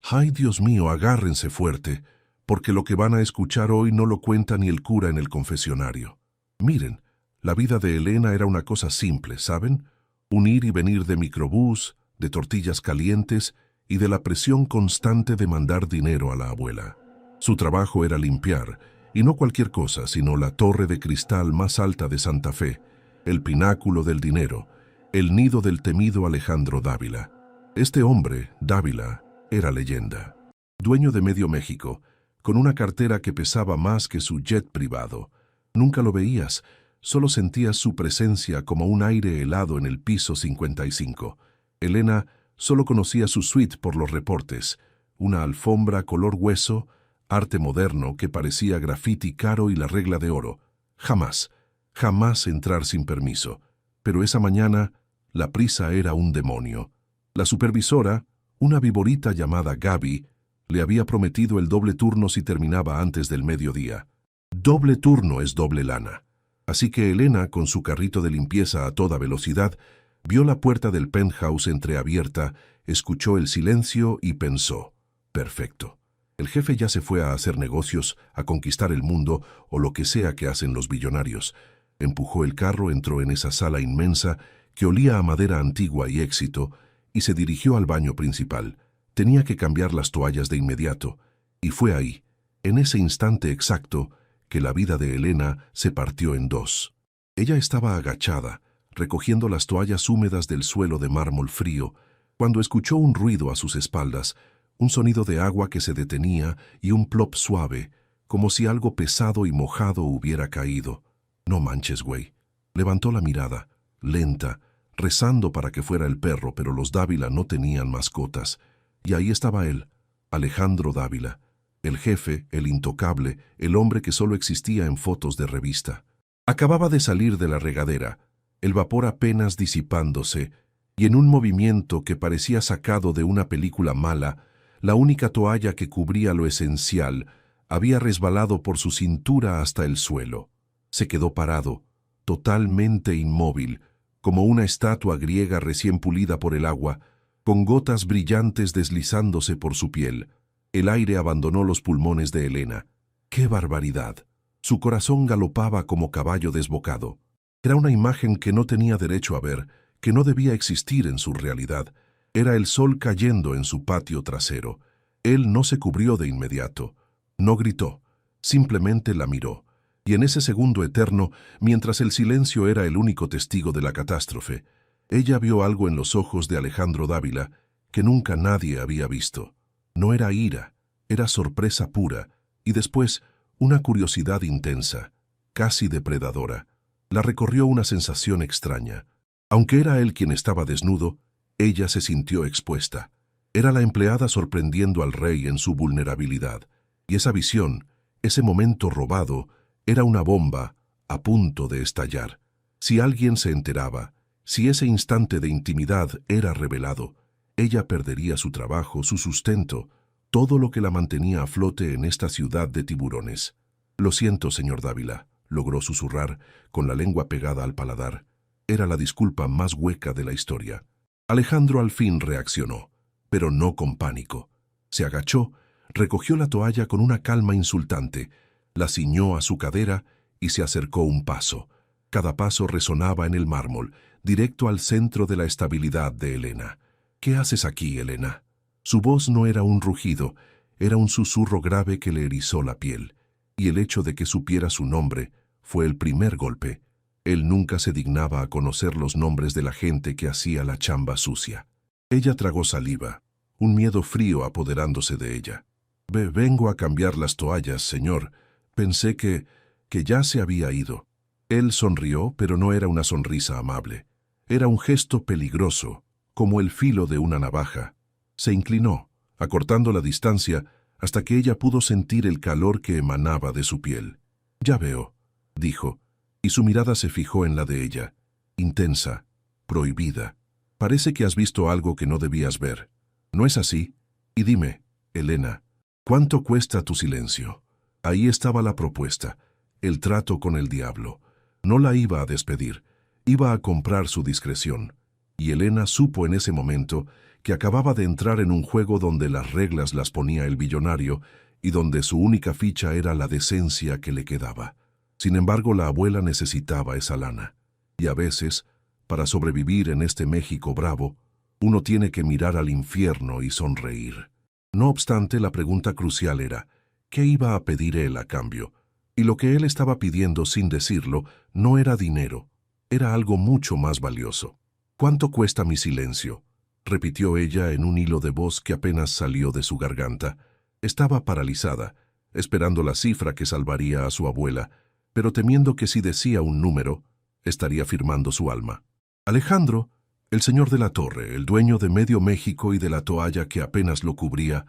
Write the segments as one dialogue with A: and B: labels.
A: Ay, Dios mío, agárrense fuerte, porque lo que van a escuchar hoy no lo cuenta ni el cura en el confesionario. Miren, la vida de Elena era una cosa simple, ¿saben? Un ir y venir de microbús, de tortillas calientes y de la presión constante de mandar dinero a la abuela. Su trabajo era limpiar, y no cualquier cosa, sino la torre de cristal más alta de Santa Fe, el pináculo del dinero, el nido del temido Alejandro Dávila. Este hombre, Dávila, era leyenda. Dueño de medio México, con una cartera que pesaba más que su jet privado. Nunca lo veías, solo sentías su presencia como un aire helado en el piso 55. Elena solo conocía su suite por los reportes, una alfombra color hueso, arte moderno que parecía grafiti caro y la regla de oro. Jamás, jamás entrar sin permiso. Pero esa mañana, la prisa era un demonio. La supervisora, una viborita llamada Gaby, le había prometido el doble turno si terminaba antes del mediodía. Doble turno es doble lana. Así que Elena, con su carrito de limpieza a toda velocidad, vio la puerta del penthouse entreabierta, escuchó el silencio y pensó: perfecto. El jefe ya se fue a hacer negocios, a conquistar el mundo o lo que sea que hacen los billonarios. Empujó el carro, entró en esa sala inmensa que olía a madera antigua y éxito y se dirigió al baño principal. Tenía que cambiar las toallas de inmediato, y fue ahí, en ese instante exacto, que la vida de Elena se partió en dos. Ella estaba agachada, recogiendo las toallas húmedas del suelo de mármol frío, cuando escuchó un ruido a sus espaldas, un sonido de agua que se detenía y un plop suave, como si algo pesado y mojado hubiera caído. No manches, güey. Levantó la mirada, lenta, rezando para que fuera el perro, pero los Dávila no tenían mascotas. Y ahí estaba él, Alejandro Dávila, el jefe, el intocable, el hombre que solo existía en fotos de revista. Acababa de salir de la regadera, el vapor apenas disipándose, y en un movimiento que parecía sacado de una película mala, la única toalla que cubría lo esencial había resbalado por su cintura hasta el suelo. Se quedó parado, totalmente inmóvil, como una estatua griega recién pulida por el agua, con gotas brillantes deslizándose por su piel. El aire abandonó los pulmones de Elena. ¡Qué barbaridad! Su corazón galopaba como caballo desbocado. Era una imagen que no tenía derecho a ver, que no debía existir en su realidad. Era el sol cayendo en su patio trasero. Él no se cubrió de inmediato. No gritó, simplemente la miró. Y en ese segundo eterno, mientras el silencio era el único testigo de la catástrofe, ella vio algo en los ojos de Alejandro Dávila que nunca nadie había visto. No era ira, era sorpresa pura, y después una curiosidad intensa, casi depredadora. La recorrió una sensación extraña. Aunque era él quien estaba desnudo, ella se sintió expuesta. Era la empleada sorprendiendo al rey en su vulnerabilidad. Y esa visión, ese momento robado, era una bomba a punto de estallar. Si alguien se enteraba, si ese instante de intimidad era revelado, ella perdería su trabajo, su sustento, todo lo que la mantenía a flote en esta ciudad de tiburones. «Lo siento, señor Dávila», logró susurrar, con la lengua pegada al paladar. Era la disculpa más hueca de la historia. Alejandro al fin reaccionó, pero no con pánico. Se agachó, recogió la toalla con una calma insultante, la ciñó a su cadera y se acercó un paso. Cada paso resonaba en el mármol, directo al centro de la estabilidad de Elena. «¿Qué haces aquí, Elena?» Su voz no era un rugido, era un susurro grave que le erizó la piel. Y el hecho de que supiera su nombre fue el primer golpe. Él nunca se dignaba a conocer los nombres de la gente que hacía la chamba sucia. Ella tragó saliva, un miedo frío apoderándose de ella. «Vengo a cambiar las toallas, señor. Pensé que ya se había ido». Él sonrió, pero no era una sonrisa amable. Era un gesto peligroso, como el filo de una navaja. Se inclinó, acortando la distancia, hasta que ella pudo sentir el calor que emanaba de su piel. «Ya veo», dijo, y su mirada se fijó en la de ella, intensa, prohibida. «Parece que has visto algo que no debías ver. ¿No es así? Y dime, Elena, ¿cuánto cuesta tu silencio?» Ahí estaba la propuesta, el trato con el diablo. No la iba a despedir, iba a comprar su discreción. Y Elena supo en ese momento que acababa de entrar en un juego donde las reglas las ponía el billonario y donde su única ficha era la decencia que le quedaba. Sin embargo, la abuela necesitaba esa lana. Y a veces, para sobrevivir en este México bravo, uno tiene que mirar al infierno y sonreír. No obstante, la pregunta crucial era, ¿qué iba a pedir él a cambio? Y lo que él estaba pidiendo sin decirlo no era dinero, era algo mucho más valioso. ¿Cuánto cuesta mi silencio?, repitió ella en un hilo de voz que apenas salió de su garganta. Estaba paralizada, esperando la cifra que salvaría a su abuela, pero temiendo que si decía un número, estaría firmando su alma. Alejandro, el señor de la torre, el dueño de medio México y de la toalla que apenas lo cubría,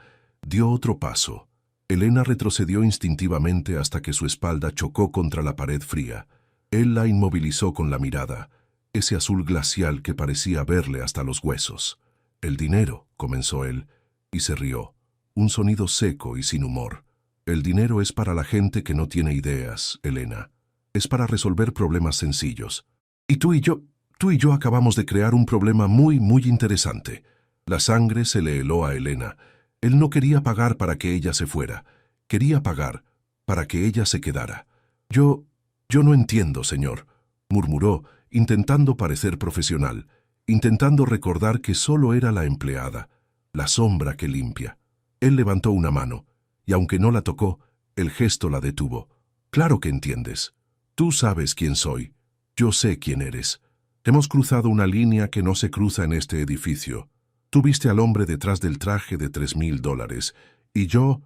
A: dio otro paso. Elena retrocedió instintivamente hasta que su espalda chocó contra la pared fría. Él la inmovilizó con la mirada, ese azul glacial que parecía verle hasta los huesos. «El dinero», comenzó él, y se rió, un sonido seco y sin humor. «El dinero es para la gente que no tiene ideas, Elena. Es para resolver problemas sencillos. Y tú y yo acabamos de crear un problema muy interesante». La sangre se le heló a Elena. Él no quería pagar para que ella se fuera. Quería pagar para que ella se quedara. Yo no entiendo, señor», murmuró, intentando parecer profesional, intentando recordar que solo era la empleada, la sombra que limpia. Él levantó una mano, y aunque no la tocó, el gesto la detuvo. «Claro que entiendes. Tú sabes quién soy. Yo sé quién eres. Hemos cruzado una línea que no se cruza en este edificio. Tú viste al hombre detrás del traje de $3,000, y yo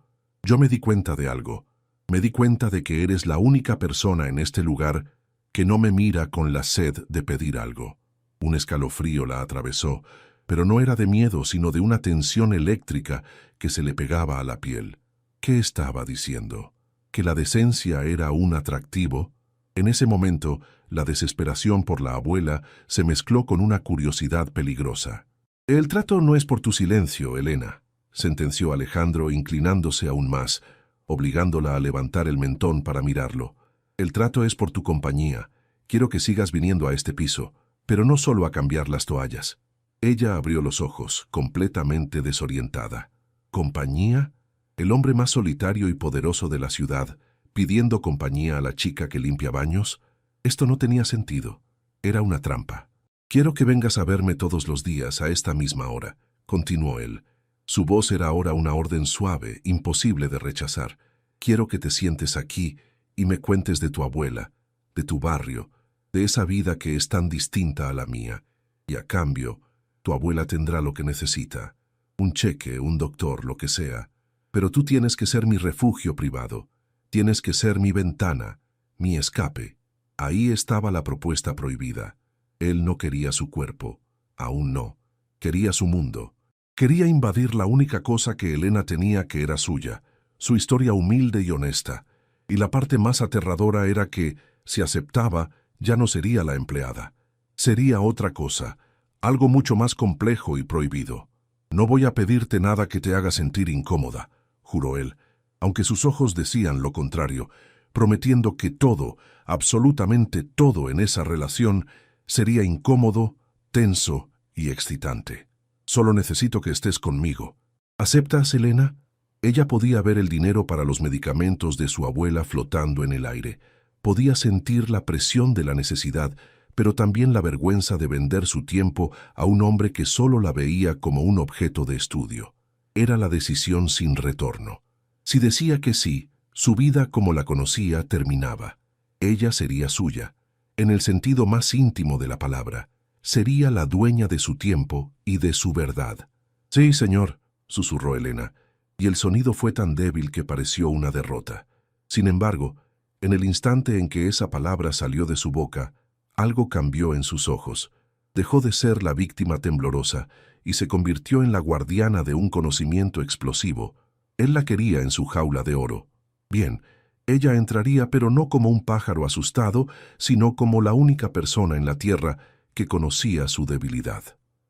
A: me di cuenta de algo. Me di cuenta de que eres la única persona en este lugar que no me mira con la sed de pedir algo». Un escalofrío la atravesó, pero no era de miedo, sino de una tensión eléctrica que se le pegaba a la piel. ¿Qué estaba diciendo? ¿Que la decencia era un atractivo? En ese momento, la desesperación por la abuela se mezcló con una curiosidad peligrosa. «El trato no es por tu silencio, Elena», sentenció Alejandro, inclinándose aún más, obligándola a levantar el mentón para mirarlo. «El trato es por tu compañía. Quiero que sigas viniendo a este piso, pero no solo a cambiar las toallas». Ella abrió los ojos, completamente desorientada. ¿Compañía? ¿El hombre más solitario y poderoso de la ciudad, pidiendo compañía a la chica que limpia baños? Esto no tenía sentido. Era una trampa. «Quiero que vengas a verme todos los días a esta misma hora», continuó él. Su voz era ahora una orden suave, imposible de rechazar. «Quiero que te sientes aquí y me cuentes de tu abuela, de tu barrio, de esa vida que es tan distinta a la mía. Y a cambio, tu abuela tendrá lo que necesita. Un cheque, un doctor, lo que sea. Pero tú tienes que ser mi refugio privado. Tienes que ser mi ventana, mi escape». Ahí estaba la propuesta prohibida. Él no quería su cuerpo. Aún no. Quería su mundo. Quería invadir la única cosa que Elena tenía que era suya, su historia humilde y honesta. Y la parte más aterradora era que, si aceptaba, ya no sería la empleada. Sería otra cosa, algo mucho más complejo y prohibido. «No voy a pedirte nada que te haga sentir incómoda», juró él, aunque sus ojos decían lo contrario, prometiendo que todo, absolutamente todo en esa relación, sería incómodo, tenso y excitante. «Solo necesito que estés conmigo. ¿Aceptas, Elena?» Ella podía ver el dinero para los medicamentos de su abuela flotando en el aire. Podía sentir la presión de la necesidad, pero también la vergüenza de vender su tiempo a un hombre que solo la veía como un objeto de estudio. Era la decisión sin retorno. Si decía que sí, su vida como la conocía terminaba. Ella sería suya, en el sentido más íntimo de la palabra. Sería la dueña de su tiempo y de su verdad. «Sí, señor», susurró Elena, y el sonido fue tan débil que pareció una derrota. Sin embargo, en el instante en que esa palabra salió de su boca, algo cambió en sus ojos. Dejó de ser la víctima temblorosa y se convirtió en la guardiana de un conocimiento explosivo. Él la quería en su jaula de oro. Bien, ella entraría, pero no como un pájaro asustado, sino como la única persona en la tierra que conocía su debilidad.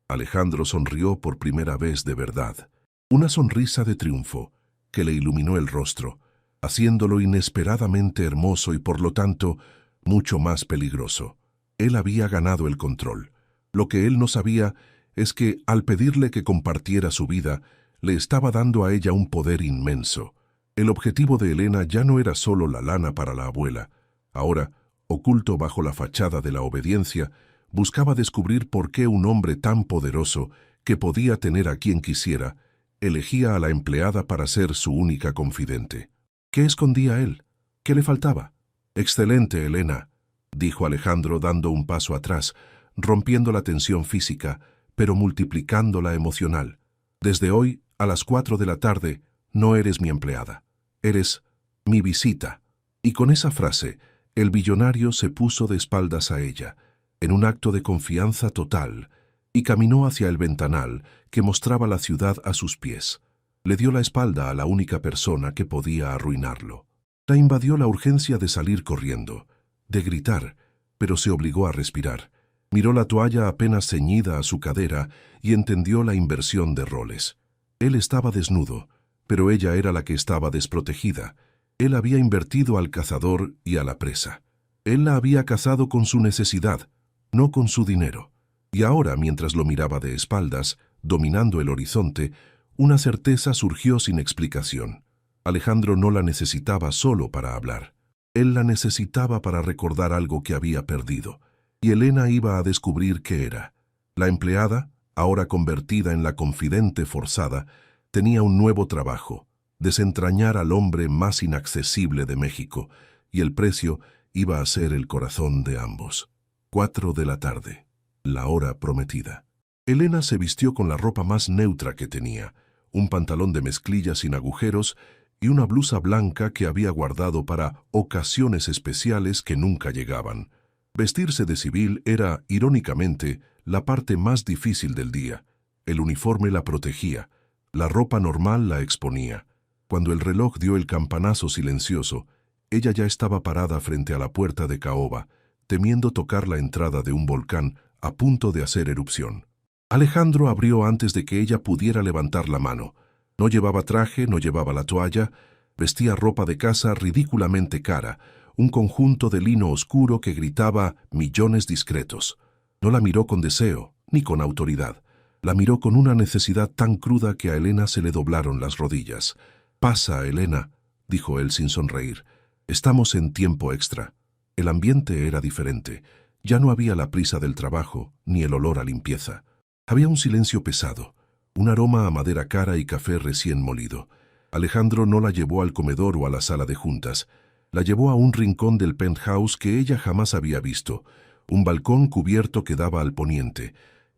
A: Alejandro sonrió por primera vez de verdad. Una sonrisa de triunfo que le iluminó el rostro, haciéndolo inesperadamente hermoso y por lo tanto mucho más peligroso. Él había ganado el control. Lo que él no sabía es que, al pedirle que compartiera su vida, le estaba dando a ella un poder inmenso. El objetivo de Elena ya no era solo la lana para la abuela. Ahora, oculto bajo la fachada de la obediencia, buscaba descubrir por qué un hombre tan poderoso, que podía tener a quien quisiera, elegía a la empleada para ser su única confidente. ¿Qué escondía él? ¿Qué le faltaba? «Excelente, Elena», dijo Alejandro dando un paso atrás, rompiendo la tensión física, pero multiplicando la emocional. «Desde hoy, a las 4 de la tarde, no eres mi empleada. Eres mi visita». Y con esa frase, el billonario se puso de espaldas a ella, en un acto de confianza total, y caminó hacia el ventanal que mostraba la ciudad a sus pies. Le dio la espalda a la única persona que podía arruinarlo. La invadió la urgencia de salir corriendo, de gritar, pero se obligó a respirar. Miró la toalla apenas ceñida a su cadera y entendió la inversión de roles. Él estaba desnudo, pero ella era la que estaba desprotegida. Él había invertido al cazador y a la presa. Él la había cazado con su necesidad, no con su dinero. Y ahora, mientras lo miraba de espaldas, dominando el horizonte, una certeza surgió sin explicación. Alejandro no la necesitaba solo para hablar. Él la necesitaba para recordar algo que había perdido. Y Elena iba a descubrir qué era. La empleada, ahora convertida en la confidente forzada, tenía un nuevo trabajo: desentrañar al hombre más inaccesible de México, y el precio iba a ser el corazón de ambos. 4 de la tarde, la hora prometida. Elena se vistió con la ropa más neutra que tenía, un pantalón de mezclilla sin agujeros y una blusa blanca que había guardado para ocasiones especiales que nunca llegaban. Vestirse de civil era, irónicamente, la parte más difícil del día. El uniforme la protegía, la ropa normal la exponía. Cuando el reloj dio el campanazo silencioso, ella ya estaba parada frente a la puerta de caoba, temiendo tocar la entrada de un volcán a punto de hacer erupción. Alejandro abrió antes de que ella pudiera levantar la mano. No llevaba traje, no llevaba la toalla, vestía ropa de casa ridículamente cara, un conjunto de lino oscuro que gritaba millones discretos. No la miró con deseo, ni con autoridad. La miró con una necesidad tan cruda que a Elena se le doblaron las rodillas. «Pasa, Elena», dijo él sin sonreír. «Estamos en tiempo extra». El ambiente era diferente. Ya no había la prisa del trabajo, ni el olor a limpieza. Había un silencio pesado, un aroma a madera cara y café recién molido. Alejandro no la llevó al comedor o a la sala de juntas. La llevó a un rincón del penthouse que ella jamás había visto, un balcón cubierto que daba al poniente,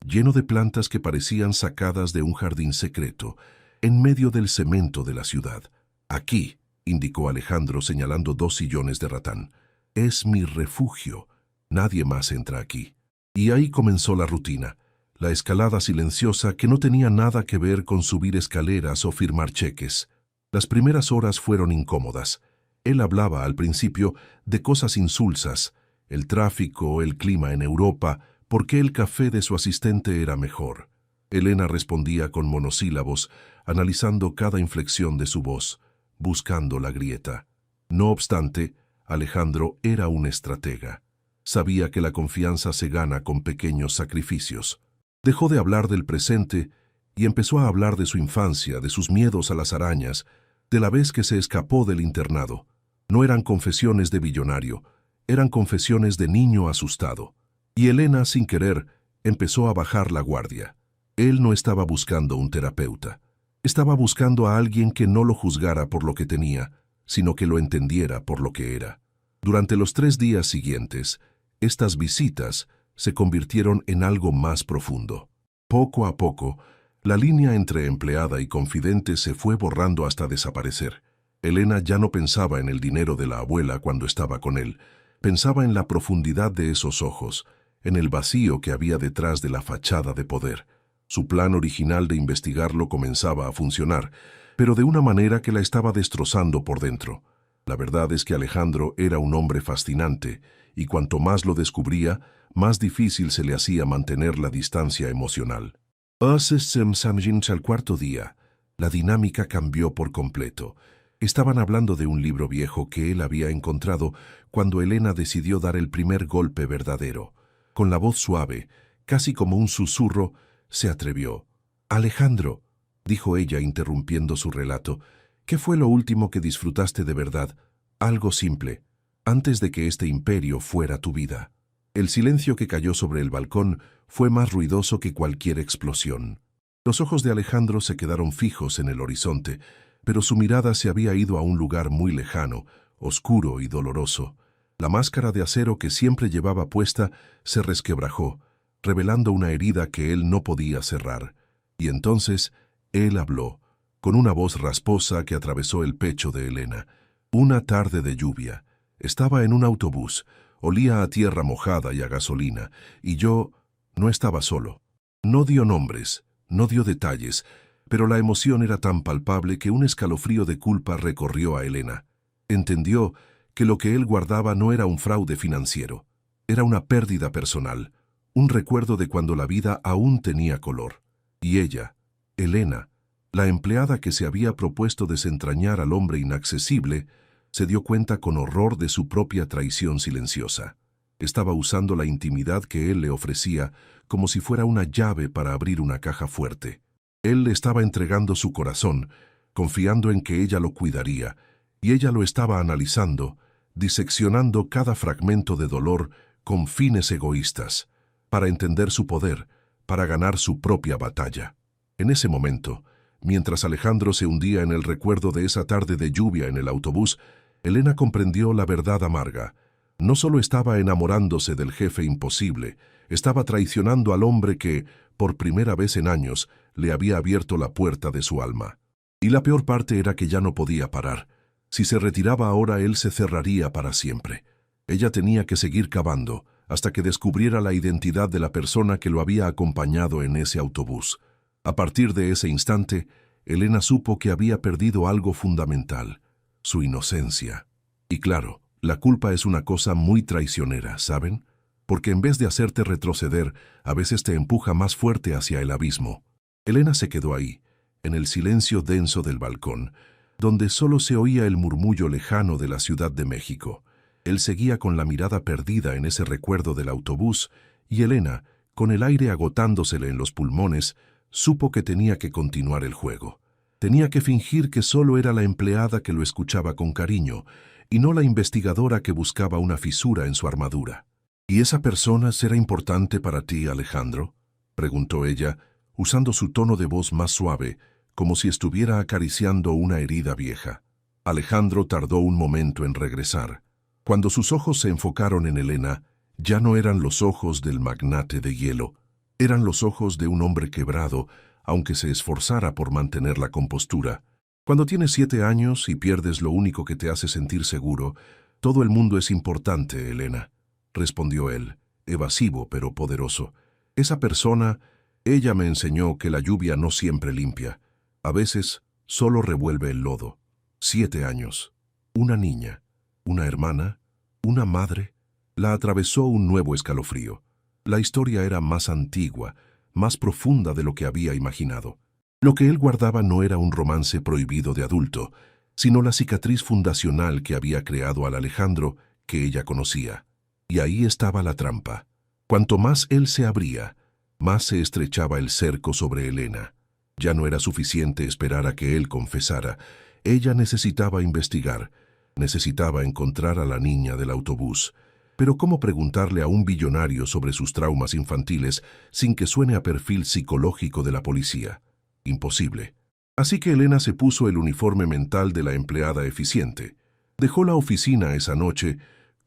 A: lleno de plantas que parecían sacadas de un jardín secreto, en medio del cemento de la ciudad. «Aquí», indicó Alejandro señalando 2 sillones de ratán, «es mi refugio. Nadie más entra aquí». Y ahí comenzó la rutina, la escalada silenciosa que no tenía nada que ver con subir escaleras o firmar cheques. Las primeras horas fueron incómodas. Él hablaba al principio de cosas insulsas, el tráfico, el clima en Europa, por qué el café de su asistente era mejor. Elena respondía con monosílabos, analizando cada inflexión de su voz, buscando la grieta. No obstante, Alejandro era un estratega. Sabía que la confianza se gana con pequeños sacrificios. Dejó de hablar del presente y empezó a hablar de su infancia, de sus miedos a las arañas, de la vez que se escapó del internado. No eran confesiones de billonario, eran confesiones de niño asustado. Y Elena, sin querer, empezó a bajar la guardia. Él no estaba buscando un terapeuta. Estaba buscando a alguien que no lo juzgara por lo que tenía, sino que lo entendiera por lo que era. Durante los 3 días siguientes, estas visitas se convirtieron en algo más profundo. Poco a poco, la línea entre empleada y confidente se fue borrando hasta desaparecer. Elena ya no pensaba en el dinero de la abuela cuando estaba con él. Pensaba en la profundidad de esos ojos, en el vacío que había detrás de la fachada de poder. Su plan original de investigarlo comenzaba a funcionar, pero de una manera que la estaba destrozando por dentro. La verdad es que Alejandro era un hombre fascinante, y cuanto más lo descubría, más difícil se le hacía mantener la distancia emocional. Al 4º día, la dinámica cambió por completo. Estaban hablando de un libro viejo que él había encontrado cuando Elena decidió dar el primer golpe verdadero. Con la voz suave, casi como un susurro, se atrevió. Alejandro, dijo ella interrumpiendo su relato, ¿qué fue lo último que disfrutaste de verdad? Algo simple, antes de que este imperio fuera tu vida. El silencio que cayó sobre el balcón fue más ruidoso que cualquier explosión. Los ojos de Alejandro se quedaron fijos en el horizonte, pero su mirada se había ido a un lugar muy lejano, oscuro y doloroso. La máscara de acero que siempre llevaba puesta se resquebrajó, revelando una herida que él no podía cerrar. Y entonces él habló, con una voz rasposa que atravesó el pecho de Elena. Una tarde de lluvia. Estaba en un autobús, olía a tierra mojada y a gasolina, y yo no estaba solo. No dio nombres, no dio detalles, pero la emoción era tan palpable que un escalofrío de culpa recorrió a Elena. Entendió que lo que él guardaba no era un fraude financiero, era una pérdida personal, un recuerdo de cuando la vida aún tenía color. Y ella, Elena, la empleada que se había propuesto desentrañar al hombre inaccesible, se dio cuenta con horror de su propia traición silenciosa. Estaba usando la intimidad que él le ofrecía como si fuera una llave para abrir una caja fuerte. Él le estaba entregando su corazón, confiando en que ella lo cuidaría, y ella lo estaba analizando, diseccionando cada fragmento de dolor con fines egoístas, para entender su poder, para ganar su propia batalla. En ese momento, mientras Alejandro se hundía en el recuerdo de esa tarde de lluvia en el autobús, Elena comprendió la verdad amarga. No solo estaba enamorándose del jefe imposible, estaba traicionando al hombre que, por primera vez en años, le había abierto la puerta de su alma. Y la peor parte era que ya no podía parar. Si se retiraba ahora, él se cerraría para siempre. Ella tenía que seguir cavando, hasta que descubriera la identidad de la persona que lo había acompañado en ese autobús. A partir de ese instante, Elena supo que había perdido algo fundamental, su inocencia. Y claro, la culpa es una cosa muy traicionera, ¿saben? Porque en vez de hacerte retroceder, a veces te empuja más fuerte hacia el abismo. Elena se quedó ahí, en el silencio denso del balcón, donde solo se oía el murmullo lejano de la Ciudad de México. Él seguía con la mirada perdida en ese recuerdo del autobús, y Elena, con el aire agotándosele en los pulmones, supo que tenía que continuar el juego. Tenía que fingir que solo era la empleada que lo escuchaba con cariño, y no la investigadora que buscaba una fisura en su armadura. ¿Y esa persona será importante para ti, Alejandro?, preguntó ella, usando su tono de voz más suave, como si estuviera acariciando una herida vieja. Alejandro tardó un momento en regresar. Cuando sus ojos se enfocaron en Elena, ya no eran los ojos del magnate de hielo, eran los ojos de un hombre quebrado, aunque se esforzara por mantener la compostura. Cuando tienes 7 años y pierdes lo único que te hace sentir seguro, todo el mundo es importante, Elena, respondió él, evasivo pero poderoso. Esa persona, ella me enseñó que la lluvia no siempre limpia. A veces solo revuelve el lodo. 7 años. Una niña, una hermana, una madre. La atravesó un nuevo escalofrío. La historia era más antigua, más profunda de lo que había imaginado. Lo que él guardaba no era un romance prohibido de adulto, sino la cicatriz fundacional que había creado al Alejandro que ella conocía. Y ahí estaba la trampa. Cuanto más él se abría, más se estrechaba el cerco sobre Elena. Ya no era suficiente esperar a que él confesara. Ella necesitaba investigar, necesitaba encontrar a la niña del autobús. Pero ¿cómo preguntarle a un billonario sobre sus traumas infantiles sin que suene a perfil psicológico de la policía? Imposible. Así que Elena se puso el uniforme mental de la empleada eficiente. Dejó la oficina esa noche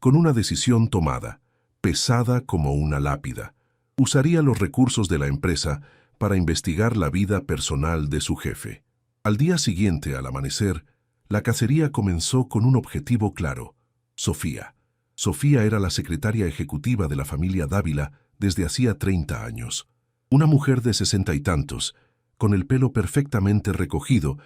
A: con una decisión tomada, pesada como una lápida. Usaría los recursos de la empresa para investigar la vida personal de su jefe. Al día siguiente, al amanecer, la cacería comenzó con un objetivo claro: Sofía. Sofía era la secretaria ejecutiva de la familia Dávila desde hacía 30 años. Una mujer de 60 y tantos, con el pelo perfectamente recogido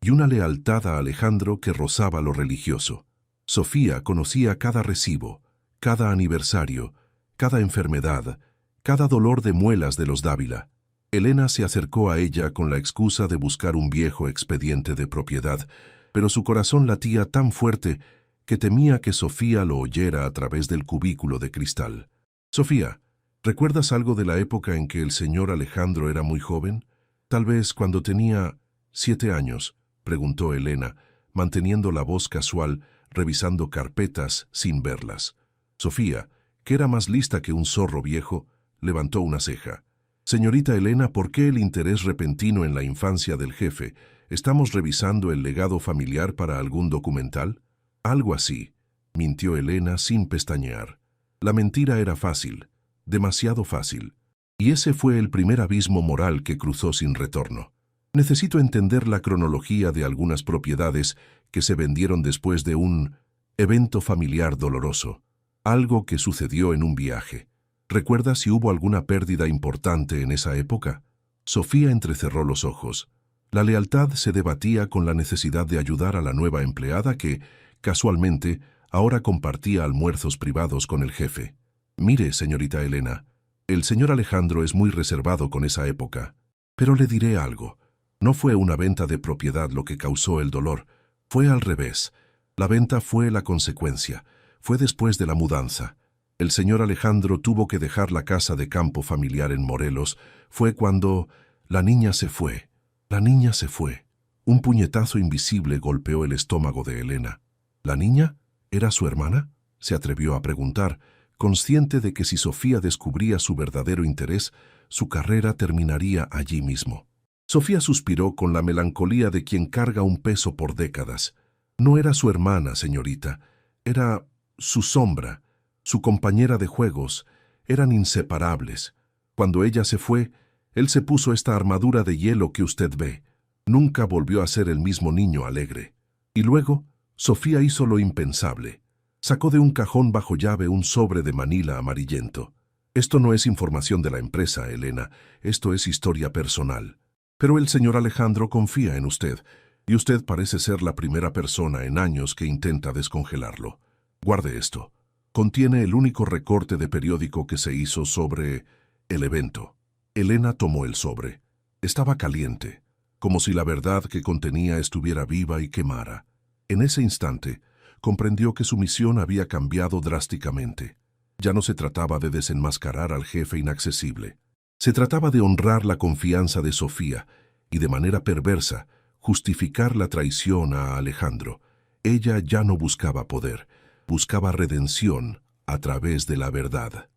A: y una lealtad a Alejandro que rozaba lo religioso. Sofía conocía cada recibo, cada aniversario, cada enfermedad, cada dolor de muelas de los Dávila. Elena se acercó a ella con la excusa de buscar un viejo expediente de propiedad, pero su corazón latía tan fuerte que temía que Sofía lo oyera a través del cubículo de cristal. «Sofía, ¿Recuerdas algo de la época en que el señor Alejandro era muy joven? Tal vez cuando tenía 7 años, preguntó Elena, manteniendo la voz casual, revisando carpetas sin verlas. Sofía, que era más lista que un zorro viejo, levantó una ceja. Señorita Elena, ¿por qué el interés repentino en la infancia del jefe? ¿Estamos revisando el legado familiar para algún documental? Algo así, mintió Elena sin pestañear. La mentira era fácil, demasiado fácil. Y ese fue el primer abismo moral que cruzó sin retorno. Necesito entender la cronología de algunas propiedades que se vendieron después de un evento familiar doloroso. Algo que sucedió en un viaje. ¿Recuerdas si hubo alguna pérdida importante en esa época? Sofía entrecerró los ojos. La lealtad se debatía con la necesidad de ayudar a la nueva empleada que, casualmente, ahora compartía almuerzos privados con el jefe. Mire, señorita Elena, el señor Alejandro es muy reservado con esa época. Pero le diré algo. No fue una venta de propiedad lo que causó el dolor. Fue al revés. La venta fue la consecuencia. Fue después de la mudanza. El señor Alejandro tuvo que dejar la casa de campo familiar en Morelos. Fue cuando la niña se fue. La niña se fue. Un puñetazo invisible golpeó el estómago de Elena. ¿La niña? ¿Era su hermana? Se atrevió a preguntar, consciente de que si Sofía descubría su verdadero interés, su carrera terminaría allí mismo. Sofía suspiró con la melancolía de quien carga un peso por décadas. No era su hermana, señorita. Era su sombra, su compañera de juegos. Eran inseparables. Cuando ella se fue, él se puso esta armadura de hielo que usted ve. Nunca volvió a ser el mismo niño alegre. Y luego, Sofía hizo lo impensable. Sacó de un cajón bajo llave un sobre de manila amarillento. Esto no es información de la empresa, Elena. Esto es historia personal. Pero el señor Alejandro confía en usted, y usted parece ser la primera persona en años que intenta descongelarlo. Guarde esto. Contiene el único recorte de periódico que se hizo sobre el evento. Elena tomó el sobre. Estaba caliente, como si la verdad que contenía estuviera viva y quemara. En ese instante, comprendió que su misión había cambiado drásticamente. Ya no se trataba de desenmascarar al jefe inaccesible. Se trataba de honrar la confianza de Sofía y, de manera perversa, justificar la traición a Alejandro. Ella ya no buscaba poder, buscaba redención a través de la verdad.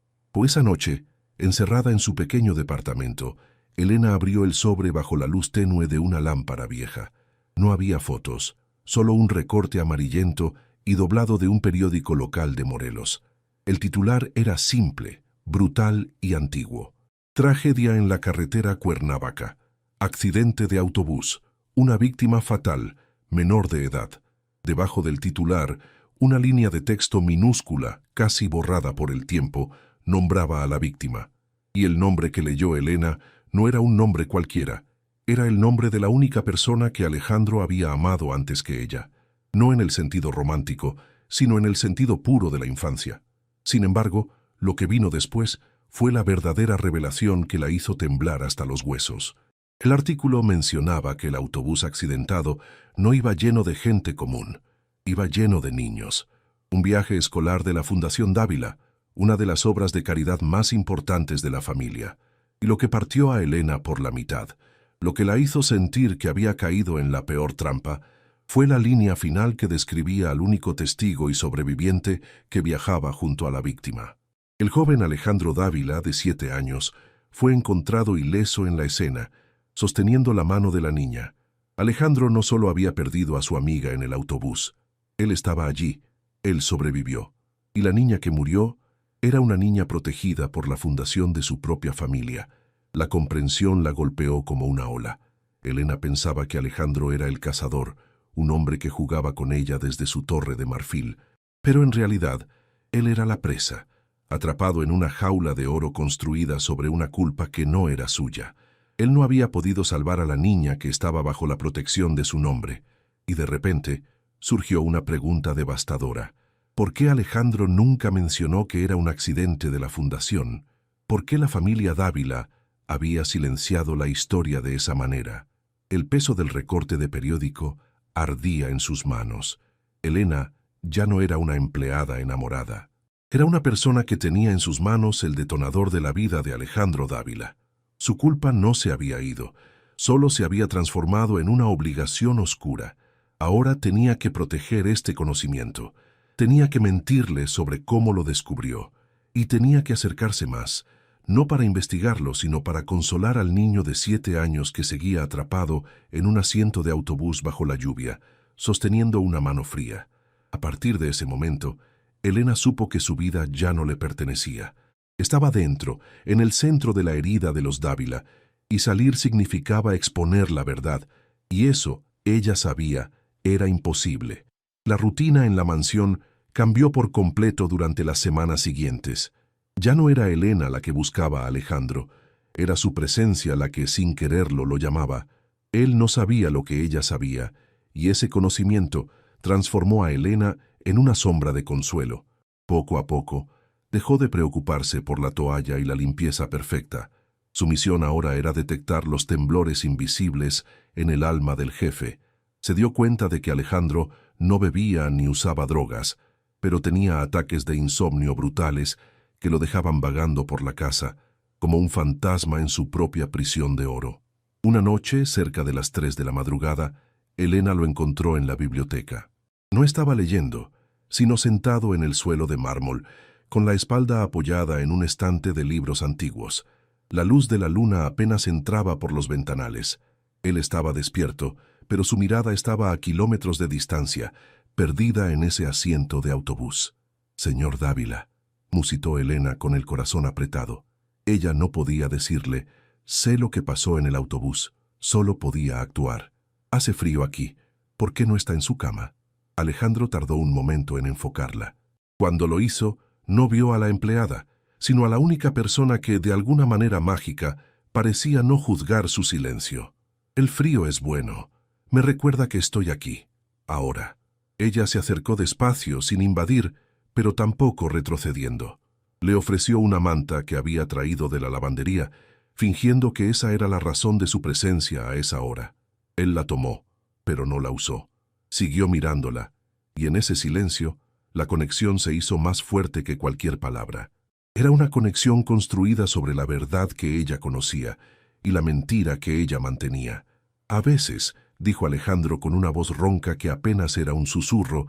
A: Esa noche, encerrada en su pequeño departamento, Elena abrió el sobre bajo la luz tenue de una lámpara vieja. No había fotos, solo un recorte amarillento y doblado de un periódico local de Morelos. El titular era simple, brutal y antiguo. Tragedia en la carretera Cuernavaca. Accidente de autobús. Una víctima fatal, menor de edad. Debajo del titular, una línea de texto minúscula, casi borrada por el tiempo, nombraba a la víctima. Y el nombre que leyó Elena no era un nombre cualquiera. Era el nombre de la única persona que Alejandro había amado antes que ella. No en el sentido romántico, sino en el sentido puro de la infancia. Sin embargo, lo que vino después fue la verdadera revelación que la hizo temblar hasta los huesos. El artículo mencionaba que el autobús accidentado no iba lleno de gente común, iba lleno de niños. Un viaje escolar de la Fundación Dávila, una de las obras de caridad más importantes de la familia. Y lo que partió a Elena por la mitad, lo que la hizo sentir que había caído en la peor trampa, fue la línea final que describía al único testigo y sobreviviente que viajaba junto a la víctima. El joven Alejandro Dávila, de 7 años, fue encontrado ileso en la escena, sosteniendo la mano de la niña. Alejandro no solo había perdido a su amiga en el autobús, él estaba allí, él sobrevivió. Y la niña que murió era una niña protegida por la fundación de su propia familia. La comprensión la golpeó como una ola. Elena pensaba que Alejandro era el cazador, un hombre que jugaba con ella desde su torre de marfil. Pero en realidad, él era la presa, atrapado en una jaula de oro construida sobre una culpa que no era suya. Él no había podido salvar a la niña que estaba bajo la protección de su nombre. Y de repente, surgió una pregunta devastadora. ¿Por qué Alejandro nunca mencionó que era un accidente de la fundación? ¿Por qué la familia Dávila había silenciado la historia de esa manera? El peso del recorte de periódico ardía en sus manos. Elena ya no era una empleada enamorada. Era una persona que tenía en sus manos el detonador de la vida de Alejandro Dávila. Su culpa no se había ido, solo se había transformado en una obligación oscura. Ahora tenía que proteger este conocimiento. Tenía que mentirle sobre cómo lo descubrió. Y tenía que acercarse más, no para investigarlo, sino para consolar al niño de 7 años que seguía atrapado en un asiento de autobús bajo la lluvia, sosteniendo una mano fría. A partir de ese momento, Elena supo que su vida ya no le pertenecía. Estaba dentro, en el centro de la herida de los Dávila, y salir significaba exponer la verdad, y eso, ella sabía, era imposible. La rutina en la mansión cambió por completo durante las semanas siguientes. Ya no era Elena la que buscaba a Alejandro, era su presencia la que sin quererlo lo llamaba. Él no sabía lo que ella sabía, y ese conocimiento transformó a Elena en una sombra de consuelo. Poco a poco, dejó de preocuparse por la toalla y la limpieza perfecta. Su misión ahora era detectar los temblores invisibles en el alma del jefe. Se dio cuenta de que Alejandro no bebía ni usaba drogas, pero tenía ataques de insomnio brutales que lo dejaban vagando por la casa, como un fantasma en su propia prisión de oro. Una noche, cerca de las 3 de la madrugada, Elena lo encontró en la biblioteca. No estaba leyendo, sino sentado en el suelo de mármol, con la espalda apoyada en un estante de libros antiguos. La luz de la luna apenas entraba por los ventanales. Él estaba despierto, pero su mirada estaba a kilómetros de distancia, perdida en ese asiento de autobús. «Señor Dávila», musitó Elena con el corazón apretado. Ella no podía decirle, «Sé lo que pasó en el autobús», solo podía actuar. «Hace frío aquí. ¿Por qué no está en su cama?» Alejandro tardó un momento en enfocarla. Cuando lo hizo, no vio a la empleada, sino a la única persona que, de alguna manera mágica, parecía no juzgar su silencio. «El frío es bueno. Me recuerda que estoy aquí. Ahora». Ella se acercó despacio, sin invadir, pero tampoco retrocediendo. Le ofreció una manta que había traído de la lavandería, fingiendo que esa era la razón de su presencia a esa hora. Él la tomó, pero no la usó. Siguió mirándola, y en ese silencio, la conexión se hizo más fuerte que cualquier palabra. Era una conexión construida sobre la verdad que ella conocía y la mentira que ella mantenía. «A veces», dijo Alejandro con una voz ronca que apenas era un susurro,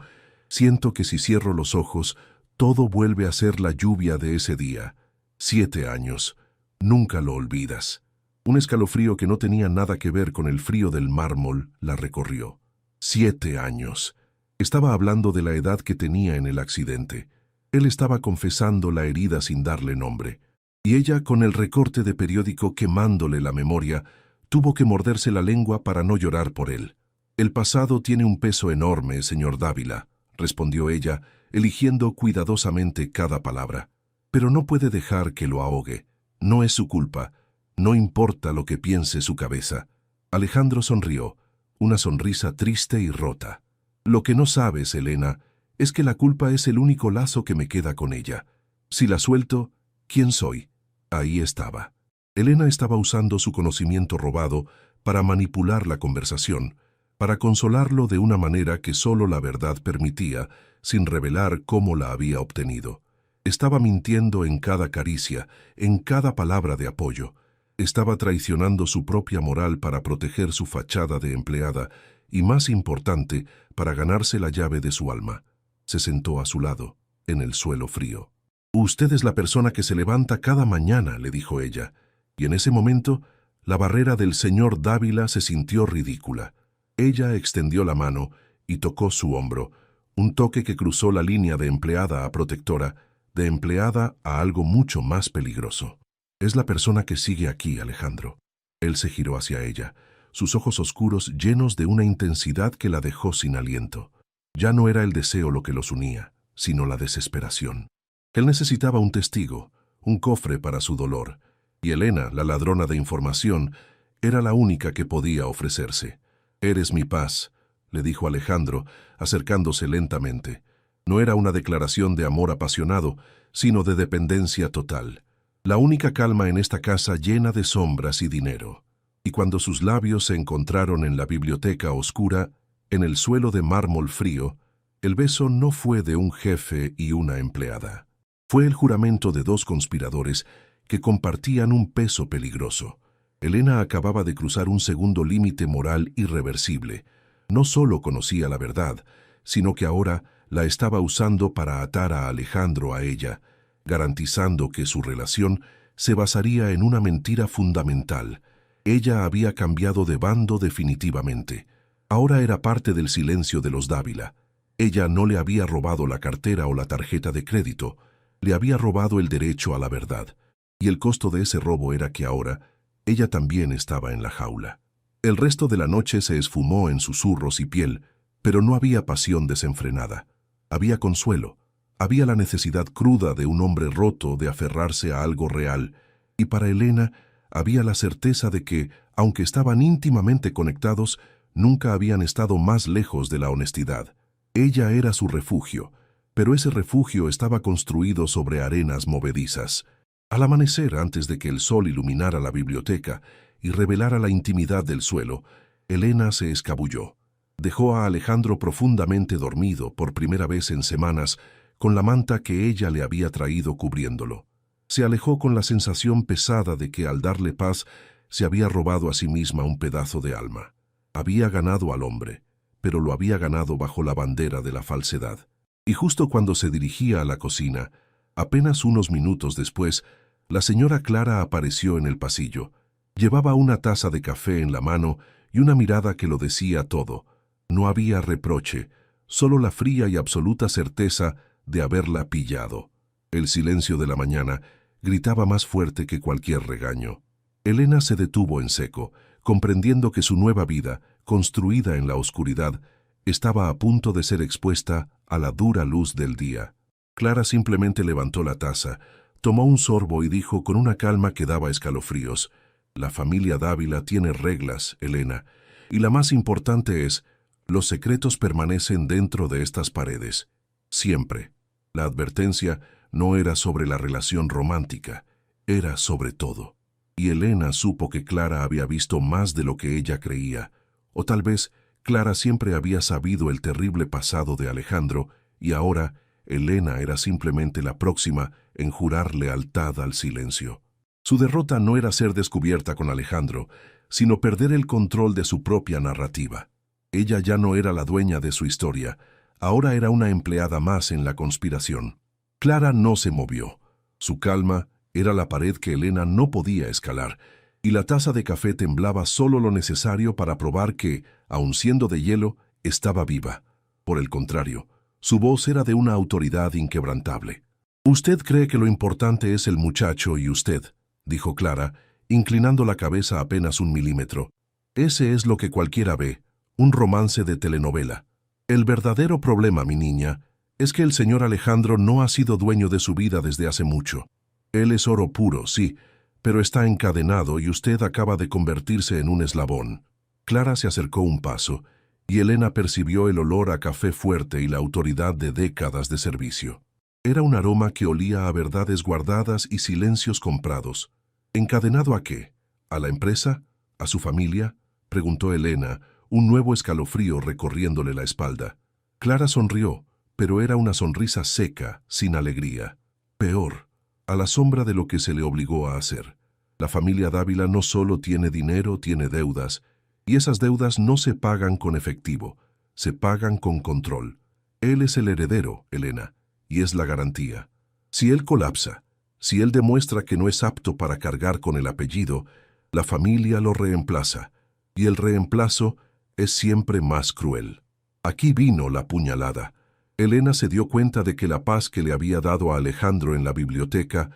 A: «siento que si cierro los ojos, todo vuelve a ser la lluvia de ese día. 7 años. Nunca lo olvidas». Un escalofrío que no tenía nada que ver con el frío del mármol la recorrió. 7 años. Estaba hablando de la edad que tenía en el accidente. Él estaba confesando la herida sin darle nombre. Y ella, con el recorte de periódico quemándole la memoria, tuvo que morderse la lengua para no llorar por él. «El pasado tiene un peso enorme, señor Dávila», respondió ella, eligiendo cuidadosamente cada palabra. «Pero no puede dejar que lo ahogue. No es su culpa. No importa lo que piense su cabeza». Alejandro sonrió, una sonrisa triste y rota. «Lo que no sabes, Elena, es que la culpa es el único lazo que me queda con ella. Si la suelto, ¿quién soy?» Ahí estaba. Elena estaba usando su conocimiento robado para manipular la conversación, para consolarlo de una manera que solo la verdad permitía, sin revelar cómo la había obtenido. Estaba mintiendo en cada caricia, en cada palabra de apoyo. Estaba traicionando su propia moral para proteger su fachada de empleada y, más importante, para ganarse la llave de su alma. Se sentó a su lado, en el suelo frío. «Usted es la persona que se levanta cada mañana», le dijo ella. Y en ese momento, la barrera del señor Dávila se sintió ridícula. Ella extendió la mano y tocó su hombro, un toque que cruzó la línea de empleada a protectora, de empleada a algo mucho más peligroso. «Es la persona que sigue aquí, Alejandro». Él se giró hacia ella, sus ojos oscuros llenos de una intensidad que la dejó sin aliento. Ya no era el deseo lo que los unía, sino la desesperación. Él necesitaba un testigo, un cofre para su dolor, y Elena, la ladrona de información, era la única que podía ofrecerse. «Eres mi paz», le dijo Alejandro, acercándose lentamente. No era una declaración de amor apasionado, sino de dependencia total. La única calma en esta casa llena de sombras y dinero. Y cuando sus labios se encontraron en la biblioteca oscura, en el suelo de mármol frío, el beso no fue de un jefe y una empleada. Fue el juramento de dos conspiradores que compartían un peso peligroso. Elena acababa de cruzar un segundo límite moral irreversible. No solo conocía la verdad, sino que ahora la estaba usando para atar a Alejandro a ella, garantizando que su relación se basaría en una mentira fundamental. Ella había cambiado de bando definitivamente. Ahora era parte del silencio de los Dávila. Ella no le había robado la cartera o la tarjeta de crédito, le había robado el derecho a la verdad. Y el costo de ese robo era que ahora ella también estaba en la jaula. El resto de la noche se esfumó en susurros y piel, pero no había pasión desenfrenada. Había consuelo, había la necesidad cruda de un hombre roto de aferrarse a algo real, y para Elena había la certeza de que, aunque estaban íntimamente conectados, nunca habían estado más lejos de la honestidad. Ella era su refugio, pero ese refugio estaba construido sobre arenas movedizas. Al amanecer, antes de que el sol iluminara la biblioteca y revelara la intimidad del suelo, Elena se escabulló. Dejó a Alejandro profundamente dormido por primera vez en semanas, con la manta que ella le había traído cubriéndolo. Se alejó con la sensación pesada de que al darle paz se había robado a sí misma un pedazo de alma. Había ganado al hombre, pero lo había ganado bajo la bandera de la falsedad. Y justo cuando se dirigía a la cocina, apenas unos minutos después, la señora Clara apareció en el pasillo. Llevaba una taza de café en la mano y una mirada que lo decía todo. No había reproche, solo la fría y absoluta certeza de haberla pillado. El silencio de la mañana gritaba más fuerte que cualquier regaño. Elena se detuvo en seco, comprendiendo que su nueva vida, construida en la oscuridad, estaba a punto de ser expuesta a la dura luz del día. Clara simplemente levantó la taza, tomó un sorbo y dijo con una calma que daba escalofríos: «La familia Dávila tiene reglas, Elena, y la más importante es, los secretos permanecen dentro de estas paredes. Siempre». La advertencia no era sobre la relación romántica, era sobre todo. Y Elena supo que Clara había visto más de lo que ella creía, o tal vez Clara siempre había sabido el terrible pasado de Alejandro, y ahora Elena era simplemente la próxima en jurar lealtad al silencio. Su derrota no era ser descubierta con Alejandro, sino perder el control de su propia narrativa. Ella ya no era la dueña de su historia, ahora era una empleada más en la conspiración. Clara no se movió. Su calma era la pared que Elena no podía escalar, y la taza de café temblaba solo lo necesario para probar que, aun siendo de hielo, estaba viva. Por el contrario, su voz era de una autoridad inquebrantable. «Usted cree que lo importante es el muchacho y usted», dijo Clara, inclinando la cabeza apenas 1 milímetro. «Ese es lo que cualquiera ve, un romance de telenovela. El verdadero problema, mi niña, es que el señor Alejandro no ha sido dueño de su vida desde hace mucho. Él es oro puro, sí, pero está encadenado y usted acaba de convertirse en un eslabón». Clara se acercó un paso, y Elena percibió el olor a café fuerte y la autoridad de décadas de servicio. Era un aroma que olía a verdades guardadas y silencios comprados. ¿Encadenado a qué? ¿A la empresa? ¿A su familia?, preguntó Elena, un nuevo escalofrío recorriéndole la espalda. Clara sonrió, pero era una sonrisa seca, sin alegría. Peor, a la sombra de lo que se le obligó a hacer. La familia Dávila no solo tiene dinero, tiene deudas, y esas deudas no se pagan con efectivo, se pagan con control. Él es el heredero, Elena, y es la garantía. Si él colapsa, si él demuestra que no es apto para cargar con el apellido, la familia lo reemplaza, y el reemplazo es siempre más cruel. Aquí vino la puñalada. Elena se dio cuenta de que la paz que le había dado a Alejandro en la biblioteca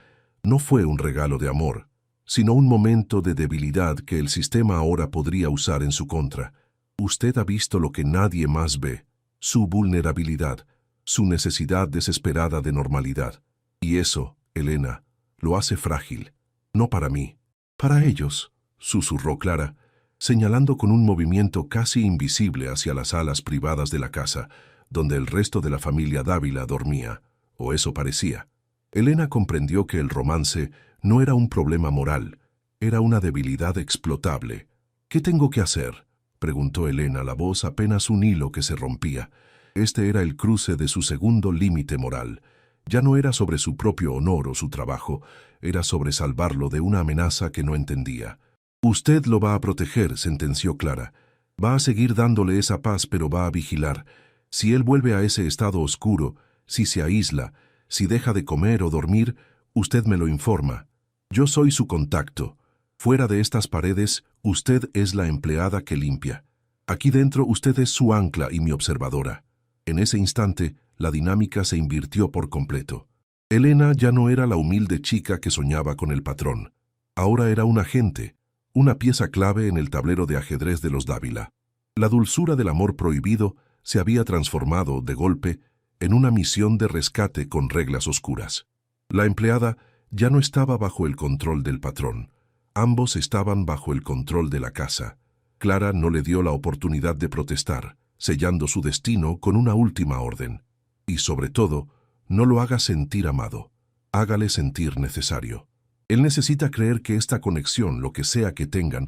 A: no fue un regalo de amor, sino un momento de debilidad que el sistema ahora podría usar en su contra. Usted ha visto lo que nadie más ve, su vulnerabilidad, su necesidad desesperada de normalidad. Y eso, Elena, lo hace frágil. No para mí, para ellos, susurró Clara, señalando con un movimiento casi invisible hacia las salas privadas de la casa, donde el resto de la familia Dávila dormía, o eso parecía. Elena comprendió que el romance no era un problema moral, era una debilidad explotable. «¿Qué tengo que hacer?», preguntó Elena, la voz apenas un hilo que se rompía. Este era el cruce de su segundo límite moral. Ya no era sobre su propio honor o su trabajo, era sobre salvarlo de una amenaza que no entendía. Usted lo va a proteger, sentenció Clara. Va a seguir dándole esa paz, pero va a vigilar. Si él vuelve a ese estado oscuro, si se aísla, si deja de comer o dormir, usted me lo informa. Yo soy su contacto. Fuera de estas paredes, usted es la empleada que limpia. Aquí dentro usted es su ancla y mi observadora. En ese instante, la dinámica se invirtió por completo. Elena ya no era la humilde chica que soñaba con el patrón. Ahora era un agente, una pieza clave en el tablero de ajedrez de los Dávila. La dulzura del amor prohibido se había transformado, de golpe, en una misión de rescate con reglas oscuras. La empleada ya no estaba bajo el control del patrón. Ambos estaban bajo el control de la casa. Clara no le dio la oportunidad de protestar, sellando su destino con una última orden. Y sobre todo, no lo haga sentir amado. Hágale sentir necesario. Él necesita creer que esta conexión, lo que sea que tengan,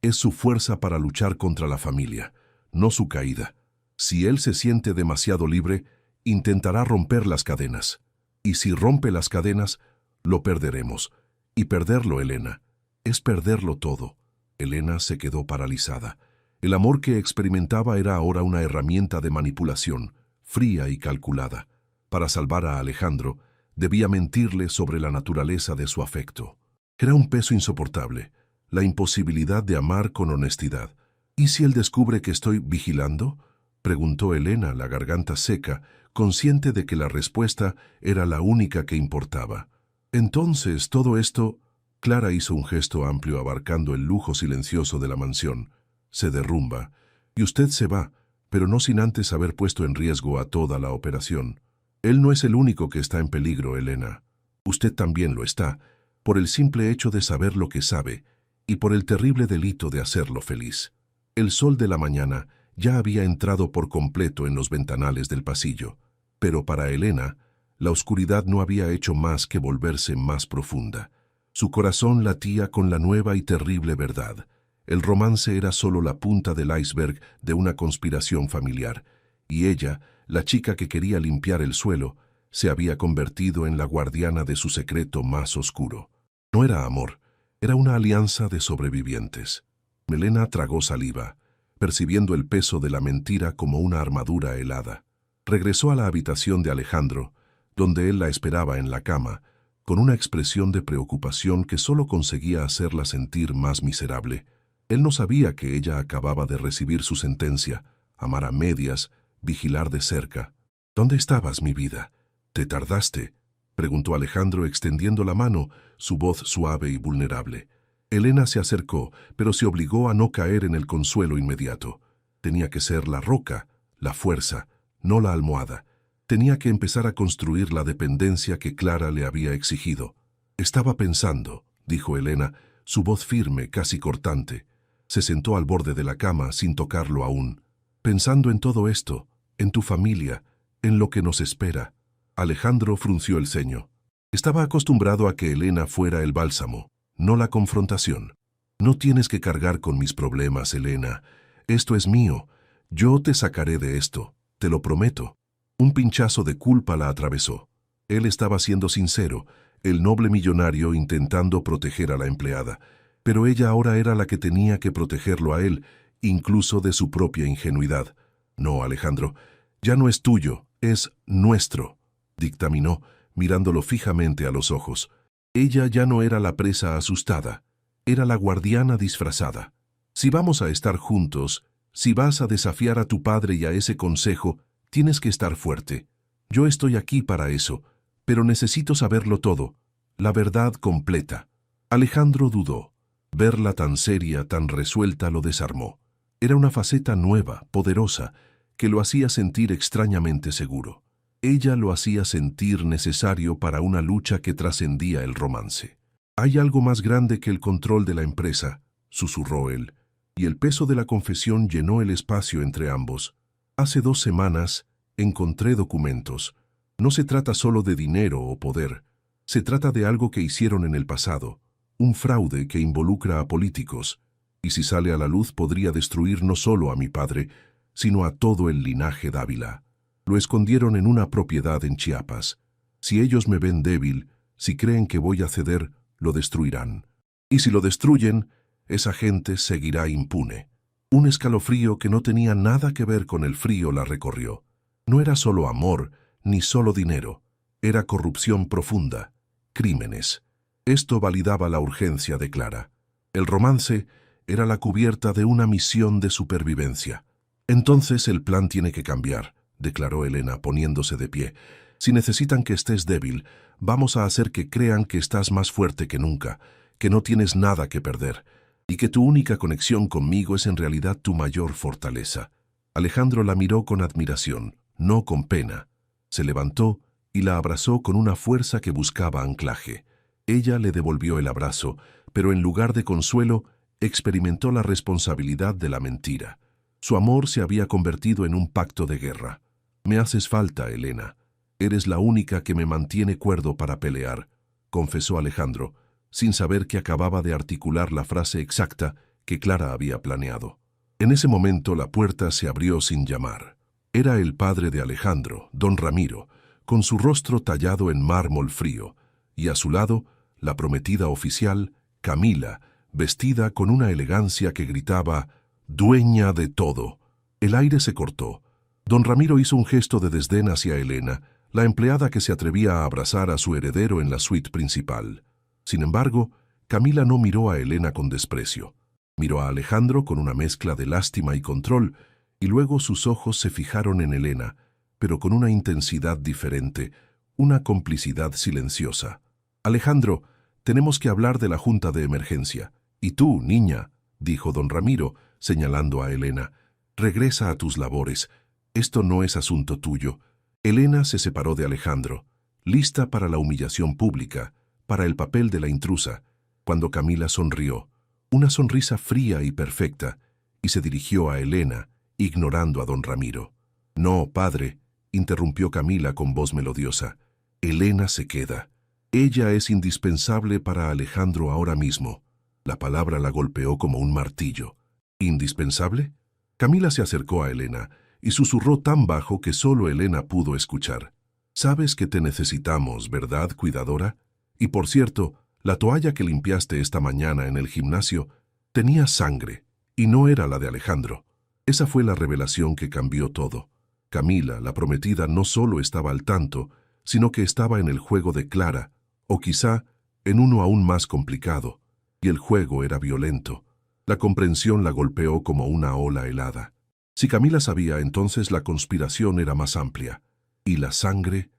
A: es su fuerza para luchar contra la familia, no su caída. Si él se siente demasiado libre, intentará romper las cadenas. Y si rompe las cadenas, lo perderemos. Y perderlo, Elena, es perderlo todo. Elena se quedó paralizada. El amor que experimentaba era ahora una herramienta de manipulación, fría y calculada. Para salvar a Alejandro, debía mentirle sobre la naturaleza de su afecto. Era un peso insoportable, la imposibilidad de amar con honestidad. ¿Y si él descubre que estoy vigilando?, preguntó Elena, la garganta seca, consciente de que la respuesta era la única que importaba. Entonces, todo esto... Clara hizo un gesto amplio abarcando el lujo silencioso de la mansión. Se derrumba, y usted se va, pero no sin antes haber puesto en riesgo a toda la operación. Él no es el único que está en peligro, Elena. Usted también lo está, por el simple hecho de saber lo que sabe, y por el terrible delito de hacerlo feliz. El sol de la mañana ya había entrado por completo en los ventanales del pasillo, pero para Elena, la oscuridad no había hecho más que volverse más profunda. Su corazón latía con la nueva y terrible verdad. El romance era solo la punta del iceberg de una conspiración familiar, y ella, la chica que quería limpiar el suelo, se había convertido en la guardiana de su secreto más oscuro. No era amor, era una alianza de sobrevivientes. Elena tragó saliva, percibiendo el peso de la mentira como una armadura helada. Regresó a la habitación de Alejandro, donde él la esperaba en la cama, con una expresión de preocupación que solo conseguía hacerla sentir más miserable. Él no sabía que ella acababa de recibir su sentencia, amar a medias, vigilar de cerca. ¿Dónde estabas, mi vida? ¿Te tardaste?, preguntó Alejandro extendiendo la mano, su voz suave y vulnerable. Elena se acercó, pero se obligó a no caer en el consuelo inmediato. Tenía que ser la roca, la fuerza, no la almohada. Tenía que empezar a construir la dependencia que Clara le había exigido. Estaba pensando, dijo Elena, su voz firme, casi cortante. Se sentó al borde de la cama sin tocarlo aún. Pensando en todo esto, en tu familia, en lo que nos espera. Alejandro frunció el ceño. Estaba acostumbrado a que Elena fuera el bálsamo, no la confrontación. No tienes que cargar con mis problemas, Elena. Esto es mío. Yo te sacaré de esto, te lo prometo. Un pinchazo de culpa la atravesó. Él estaba siendo sincero, el noble millonario intentando proteger a la empleada, pero ella ahora era la que tenía que protegerlo a él, incluso de su propia ingenuidad. No, Alejandro, ya no es tuyo, es nuestro, dictaminó, mirándolo fijamente a los ojos. Ella ya no era la presa asustada, era la guardiana disfrazada. Si vamos a estar juntos, si vas a desafiar a tu padre y a ese consejo, tienes que estar fuerte. Yo estoy aquí para eso, pero necesito saberlo todo, la verdad completa. Alejandro dudó. Verla tan seria, tan resuelta, lo desarmó. Era una faceta nueva, poderosa, que lo hacía sentir extrañamente seguro. Ella lo hacía sentir necesario para una lucha que trascendía el romance. «Hay algo más grande que el control de la empresa», susurró él, y el peso de la confesión llenó el espacio entre ambos. «Hace 2 semanas encontré documentos. No se trata solo de dinero o poder. Se trata de algo que hicieron en el pasado, un fraude que involucra a políticos, y si sale a la luz podría destruir no solo a mi padre, sino a todo el linaje Dávila. Lo escondieron en una propiedad en Chiapas. Si ellos me ven débil, si creen que voy a ceder, lo destruirán. Y si lo destruyen, esa gente seguirá impune. Un escalofrío que no tenía nada que ver con el frío la recorrió. No era solo amor, ni solo dinero. Era corrupción profunda, crímenes. Esto validaba la urgencia de Clara. El romance era la cubierta de una misión de supervivencia. Entonces el plan tiene que cambiar, declaró Elena poniéndose de pie. Si necesitan que estés débil, vamos a hacer que crean que estás más fuerte que nunca, que no tienes nada que perder, y que tu única conexión conmigo es en realidad tu mayor fortaleza. Alejandro la miró con admiración, no con pena. Se levantó y la abrazó con una fuerza que buscaba anclaje. Ella le devolvió el abrazo, pero en lugar de consuelo, experimentó la responsabilidad de la mentira. Su amor se había convertido en un pacto de guerra. «Me haces falta, Elena. Eres la única que me mantiene cuerdo para pelear», confesó Alejandro, sin saber que acababa de articular la frase exacta que Clara había planeado. En ese momento la puerta se abrió sin llamar. Era el padre de Alejandro, don Ramiro, con su rostro tallado en mármol frío, y a su lado, la prometida oficial, Camila, vestida con una elegancia que gritaba «dueña de todo». El aire se cortó. Don Ramiro hizo un gesto de desdén hacia Elena, la empleada que se atrevía a abrazar a su heredero en la suite principal. Sin embargo, Camila no miró a Elena con desprecio. Miró a Alejandro con una mezcla de lástima y control, y luego sus ojos se fijaron en Elena, pero con una intensidad diferente, una complicidad silenciosa. «Alejandro, tenemos que hablar de la junta de emergencia. Y tú, niña», dijo don Ramiro, señalando a Elena, «regresa a tus labores. Esto no es asunto tuyo». Elena se separó de Alejandro, lista para la humillación pública, para el papel de la intrusa, cuando Camila sonrió, una sonrisa fría y perfecta, y se dirigió a Elena, ignorando a don Ramiro. «No, padre», interrumpió Camila con voz melodiosa. «Elena se queda. Ella es indispensable para Alejandro ahora mismo». La palabra la golpeó como un martillo. «¿Indispensable?». Camila se acercó a Elena y susurró tan bajo que solo Elena pudo escuchar. «Sabes que te necesitamos, ¿verdad, cuidadora? Y por cierto, la toalla que limpiaste esta mañana en el gimnasio tenía sangre, y no era la de Alejandro». Esa fue la revelación que cambió todo. Camila, la prometida, no solo estaba al tanto, sino que estaba en el juego de Clara, o quizá en uno aún más complicado, y el juego era violento. La comprensión la golpeó como una ola helada. Si Camila sabía, entonces la conspiración era más amplia. Y la sangre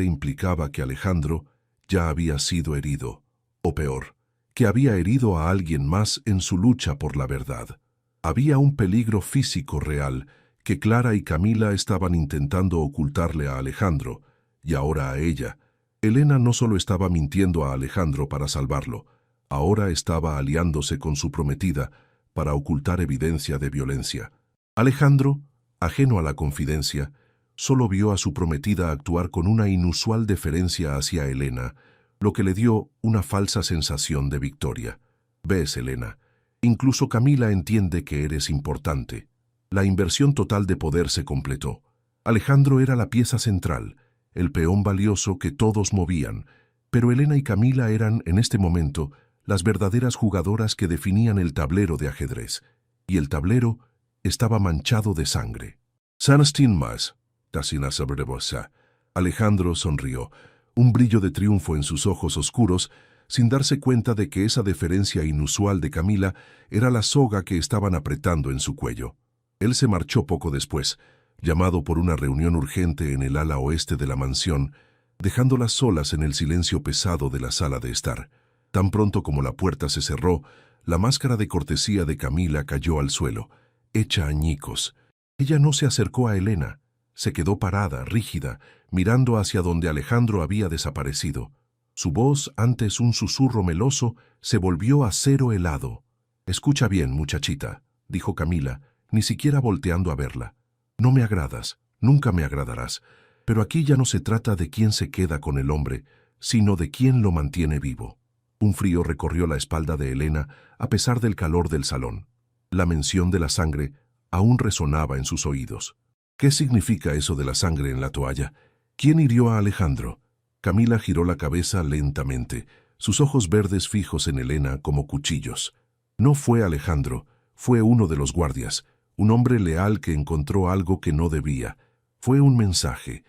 A: implicaba que Alejandro ya había sido herido, o peor, que había herido a alguien más en su lucha por la verdad. Había un peligro físico real que Clara y Camila estaban intentando ocultarle a Alejandro, y ahora a ella. Elena no solo estaba mintiendo a Alejandro para salvarlo, ahora estaba aliándose con su prometida para ocultar evidencia de violencia. Alejandro, ajeno a la confidencia, solo vio a su prometida actuar con una inusual deferencia hacia Elena, lo que le dio una falsa sensación de victoria. «Ves, Elena, incluso Camila entiende que eres importante». La inversión total de poder se completó. Alejandro era la pieza central, el peón valioso que todos movían, pero Elena y Camila eran, en este momento, las verdaderas jugadoras que definían el tablero de ajedrez, y el tablero estaba manchado de sangre. «Sanastin más», Tasina sobrebosa. Alejandro sonrió, un brillo de triunfo en sus ojos oscuros, sin darse cuenta de que esa deferencia inusual de Camila era la soga que estaban apretando en su cuello. Él se marchó poco después, llamado por una reunión urgente en el ala oeste de la mansión, dejándolas solas en el silencio pesado de la sala de estar. Tan pronto como la puerta se cerró, la máscara de cortesía de Camila cayó al suelo, hecha añicos. Ella no se acercó a Elena, se quedó parada, rígida, mirando hacia donde Alejandro había desaparecido. Su voz, antes un susurro meloso, se volvió acero helado. «Escucha bien, muchachita», dijo Camila, ni siquiera volteando a verla. «No me agradas, nunca me agradarás, pero aquí ya no se trata de quién se queda con el hombre, sino de quién lo mantiene vivo». Un frío recorrió la espalda de Elena a pesar del calor del salón. La mención de la sangre aún resonaba en sus oídos. «¿Qué significa eso de la sangre en la toalla? ¿Quién hirió a Alejandro? Camila giró la cabeza lentamente, sus ojos verdes fijos en Elena como cuchillos. No fue Alejandro, fue uno de los guardias, un hombre leal que encontró algo que no debía. Fue un mensaje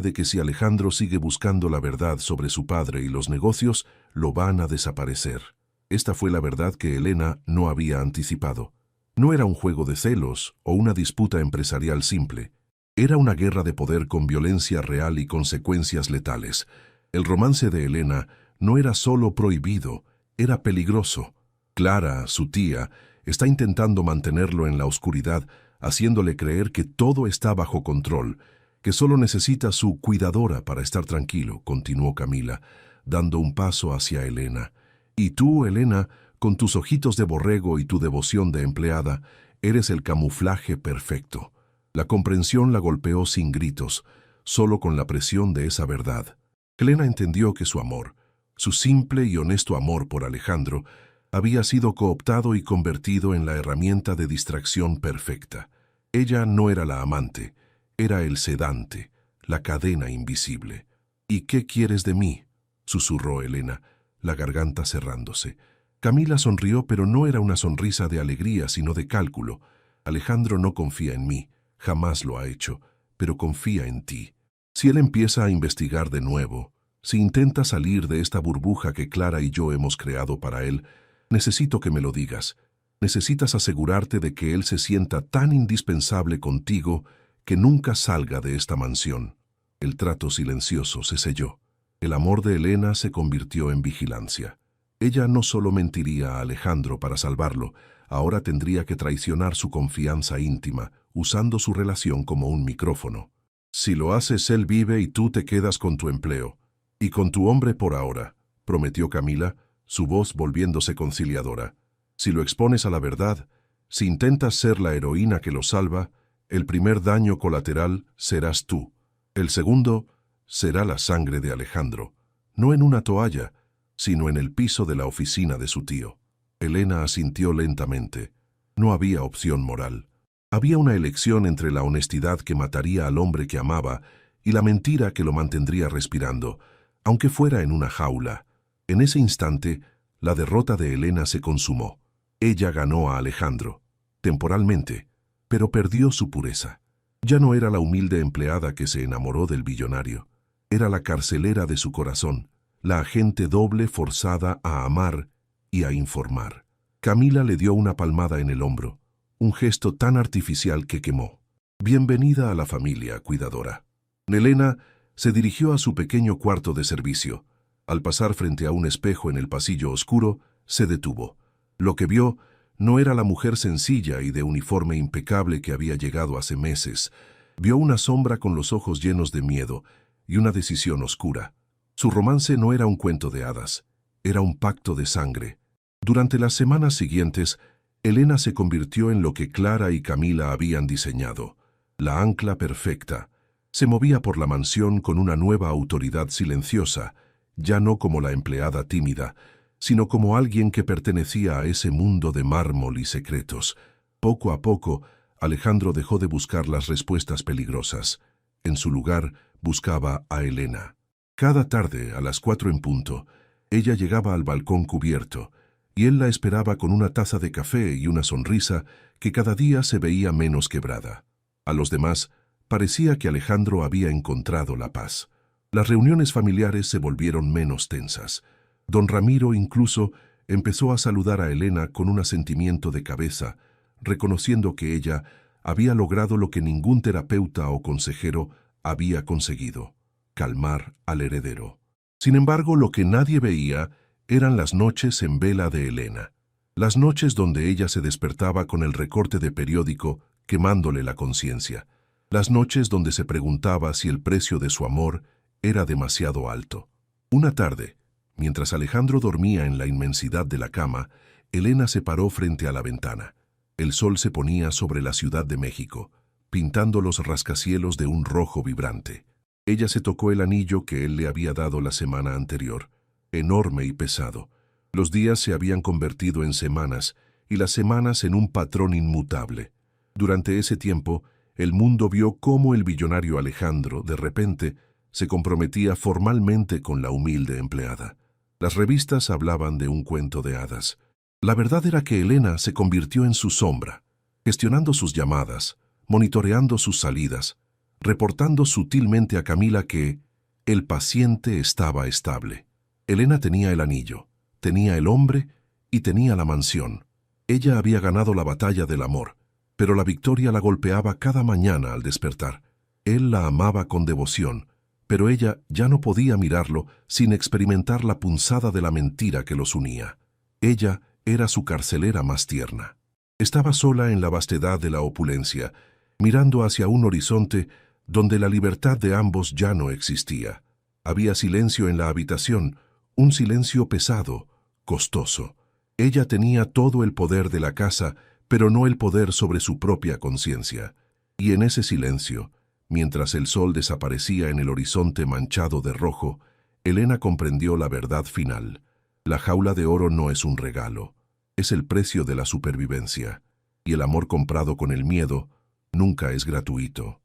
A: de que si Alejandro sigue buscando la verdad sobre su padre y los negocios, lo van a desaparecer. Esta fue la verdad que Elena no había anticipado. No era un juego de celos o una disputa empresarial simple. Era una guerra de poder con violencia real y consecuencias letales. El romance de Elena no era solo prohibido, era peligroso. Clara, su tía, está intentando mantenerlo en la oscuridad, haciéndole creer que todo está bajo control, que solo necesita su cuidadora para estar tranquilo, continuó Camila, dando un paso hacia Elena. Y tú, Elena, con tus ojitos de borrego y tu devoción de empleada, eres el camuflaje perfecto. La comprensión la golpeó sin gritos, solo con la presión de esa verdad. Elena entendió que su amor, su simple y honesto amor por Alejandro, había sido cooptado y convertido en la herramienta de distracción perfecta. Ella no era la amante, era el sedante, la cadena invisible. ¿Y qué quieres de mí?, susurró Elena, la garganta cerrándose. Camila sonrió, pero no era una sonrisa de alegría, sino de cálculo. Alejandro no confía en mí, jamás lo ha hecho, pero confía en ti. Si él empieza a investigar de nuevo, si intenta salir de esta burbuja que Clara y yo hemos creado para él, necesito que me lo digas. Necesitas asegurarte de que él se sienta tan indispensable contigo que nunca salga de esta mansión. El trato silencioso se selló. El amor de Elena se convirtió en vigilancia. Ella no solo mentiría a Alejandro para salvarlo, ahora tendría que traicionar su confianza íntima, usando su relación como un micrófono. Si lo haces, él vive y tú te quedas con tu empleo. Y con tu hombre por ahora, prometió Camila, su voz volviéndose conciliadora. Si lo expones a la verdad, si intentas ser la heroína que lo salva, el primer daño colateral serás tú. El segundo será la sangre de Alejandro, no en una toalla, sino en el piso de la oficina de su tío. Elena asintió lentamente. No había opción moral. Había una elección entre la honestidad que mataría al hombre que amaba y la mentira que lo mantendría respirando, aunque fuera en una jaula. En ese instante, la derrota de Elena se consumó. Ella ganó a Alejandro, temporalmente, pero perdió su pureza. Ya no era la humilde empleada que se enamoró del billonario. Era la carcelera de su corazón, la agente doble forzada a amar y a informar. Camila le dio una palmada en el hombro, un gesto tan artificial que quemó. Bienvenida a la familia, cuidadora. Elena se dirigió a su pequeño cuarto de servicio. Al pasar frente a un espejo en el pasillo oscuro, se detuvo. Lo que vio no era la mujer sencilla y de uniforme impecable que había llegado hace meses. Vio una sombra con los ojos llenos de miedo y una decisión oscura. Su romance no era un cuento de hadas, era un pacto de sangre. Durante las semanas siguientes, Elena se convirtió en lo que Clara y Camila habían diseñado, la ancla perfecta. Se movía por la mansión con una nueva autoridad silenciosa, ya no como la empleada tímida, sino como alguien que pertenecía a ese mundo de mármol y secretos. Poco a poco, Alejandro dejó de buscar las respuestas peligrosas. En su lugar, buscaba a Elena. Cada tarde, a las 4 en punto, ella llegaba al balcón cubierto, y él la esperaba con una taza de café y una sonrisa que cada día se veía menos quebrada. A los demás, parecía que Alejandro había encontrado la paz. Las reuniones familiares se volvieron menos tensas. Don Ramiro incluso empezó a saludar a Elena con un asentimiento de cabeza, reconociendo que ella había logrado lo que ningún terapeuta o consejero había conseguido: calmar al heredero. Sin embargo, lo que nadie veía eran las noches en vela de Elena. Las noches donde ella se despertaba con el recorte de periódico quemándole la conciencia. Las noches donde se preguntaba si el precio de su amor era demasiado alto. Una tarde, mientras Alejandro dormía en la inmensidad de la cama, Elena se paró frente a la ventana. El sol se ponía sobre la Ciudad de México, pintando los rascacielos de un rojo vibrante. Ella se tocó el anillo que él le había dado la semana anterior, enorme y pesado. Los días se habían convertido en semanas, y las semanas en un patrón inmutable. Durante ese tiempo, el mundo vio cómo el billonario Alejandro, de repente, se comprometía formalmente con la humilde empleada. Las revistas hablaban de un cuento de hadas. La verdad era que Elena se convirtió en su sombra, gestionando sus llamadas, monitoreando sus salidas, reportando sutilmente a Camila que el paciente estaba estable. Elena tenía el anillo, tenía el hombre y tenía la mansión. Ella había ganado la batalla del amor, pero la victoria la golpeaba cada mañana al despertar. Él la amaba con devoción, pero ella ya no podía mirarlo sin experimentar la punzada de la mentira que los unía. Ella era su carcelera más tierna. Estaba sola en la vastedad de la opulencia, mirando hacia un horizonte donde la libertad de ambos ya no existía. Había silencio en la habitación, un silencio pesado, costoso. Ella tenía todo el poder de la casa, pero no el poder sobre su propia conciencia. Y en ese silencio, mientras el sol desaparecía en el horizonte manchado de rojo, Elena comprendió la verdad final. La jaula de oro no es un regalo, es el precio de la supervivencia, y el amor comprado con el miedo nunca es gratuito.